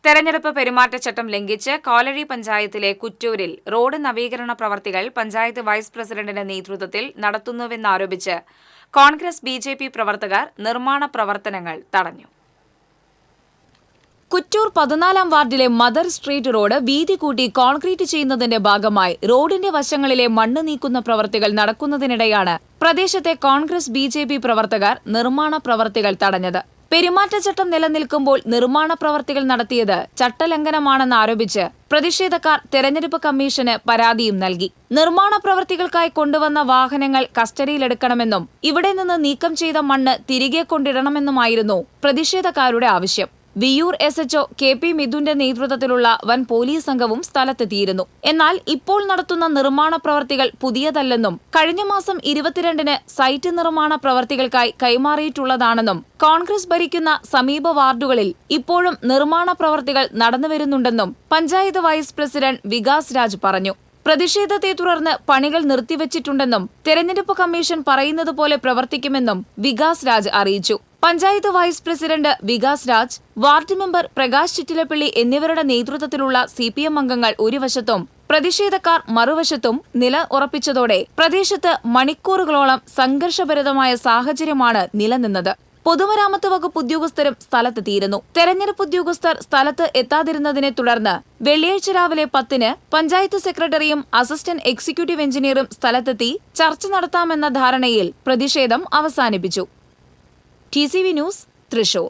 തെരഞ്ഞെടുപ്പ് പെരുമാറ്റച്ചട്ടം ലംഘിച്ച് കോലഴി പഞ്ചായത്തിലെ കുറ്റൂരിൽ റോഡ് നവീകരണ പ്രവർത്തികൾ പഞ്ചായത്ത് വൈസ് പ്രസിഡന്റിന്റെ നേതൃത്വത്തിൽ നടത്തുന്നുവെന്നാരോപിച്ച് കോൺഗ്രസ് ബിജെപി പ്രവർത്തകർ നിർമ്മാണ പ്രവർത്തനങ്ങൾ തടഞ്ഞു. കുറ്റൂർ 14-ാം വാർഡിലെ മദർ സ്ട്രീറ്റ് റോഡ് വീതി കൂട്ടി കോൺക്രീറ്റ് ചെയ്യുന്നതിന്റെ ഭാഗമായി റോഡിന്റെ വശങ്ങളിലെ മണ്ണ് നീക്കുന്ന പ്രവർത്തികൾ നടക്കുന്നതിനിടെയാണ് പ്രദേശത്തെ കോൺഗ്രസ് ബിജെപി പ്രവർത്തകർ നിർമ്മാണ പ്രവർത്തികൾ തടഞ്ഞത്. പെരുമാറ്റച്ചട്ടം നിലനിൽക്കുമ്പോൾ നിർമ്മാണ പ്രവർത്തികൾ നടത്തിയത് ചട്ടലംഘനമാണെന്നാരോപിച്ച് പ്രതിഷേധക്കാർ തെരഞ്ഞെടുപ്പ് കമ്മീഷന് പരാതിയും നൽകി. നിർമ്മാണ പ്രവർത്തികൾക്കായി കൊണ്ടുവന്ന വാഹനങ്ങൾ കസ്റ്റഡിയിലെടുക്കണമെന്നും ഇവിടെ നിന്ന് നീക്കം ചെയ്ത മണ്ണ് തിരികെ കൊണ്ടിടണമെന്നുമായിരുന്നു പ്രതിഷേധക്കാരുടെ ആവശ്യം. വിയൂർ SHO KP മിഥുന്റെ നേതൃത്വത്തിലുള്ള വൻ പോലീസ് സംഘവും സ്ഥലത്തെത്തിയിരുന്നു. എന്നാൽ ഇപ്പോൾ നടത്തുന്ന നിർമ്മാണ പ്രവർത്തികൾ പുതിയതല്ലെന്നും കഴിഞ്ഞ മാസം 22-ന് സൈറ്റ് നിർമ്മാണ പ്രവർത്തികൾക്കായി കൈമാറിയിട്ടുള്ളതാണെന്നും കോൺഗ്രസ് ഭരിക്കുന്ന സമീപ വാർഡുകളിൽ ഇപ്പോഴും നിർമ്മാണ പ്രവർത്തികൾ നടന്നുവരുന്നുണ്ടെന്നും പഞ്ചായത്ത് വൈസ് പ്രസിഡന്റ് വികാസ് രാജ് പറഞ്ഞു. പ്രതിഷേധത്തെ തുടർന്ന് പണികൾ നിർത്തിവച്ചിട്ടുണ്ടെന്നും തെരഞ്ഞെടുപ്പ് കമ്മീഷൻ പറയുന്നതുപോലെ പ്രവർത്തിക്കുമെന്നും വികാസ് രാജ് അറിയിച്ചു. Panchayat vice president Vikas Raj, ward member Prakash Chittilappally എന്നിവരുടെ നേതൃത്വത്തിലുള്ള CPM അംഗങ്ങൾ ഒരു വശത്തും പ്രതിഷേധക്കാർ മറുവശത്തും നില ഉറപ്പിച്ചതോടെ പ്രദേശത്ത് മണിക്കൂറുകളോളം സംഘർഷഭരിതമായ സാഹചര്യമാണ് നിലനിന്നത്. പൊതുമരാമത്ത് വകുപ്പ് ഉദ്യോഗസ്ഥരും സ്ഥലത്തെത്തിയിരുന്നു. തെരഞ്ഞെടുപ്പ് ഉദ്യോഗസ്ഥർ സ്ഥലത്ത് എത്താതിരുന്നതിനെ തുടർന്ന് വെള്ളിയാഴ്ച രാവിലെ 10-ന് പഞ്ചായത്ത് സെക്രട്ടറിയും അസിസ്റ്റന്റ് എക്സിക്യൂട്ടീവ് എഞ്ചിനീയറും സ്ഥലത്തെത്തി ചർച്ച നടത്താമെന്ന ധാരണയിൽ പ്രതിഷേധം അവസാനിപ്പിച്ചു. TCV news, Thrissur.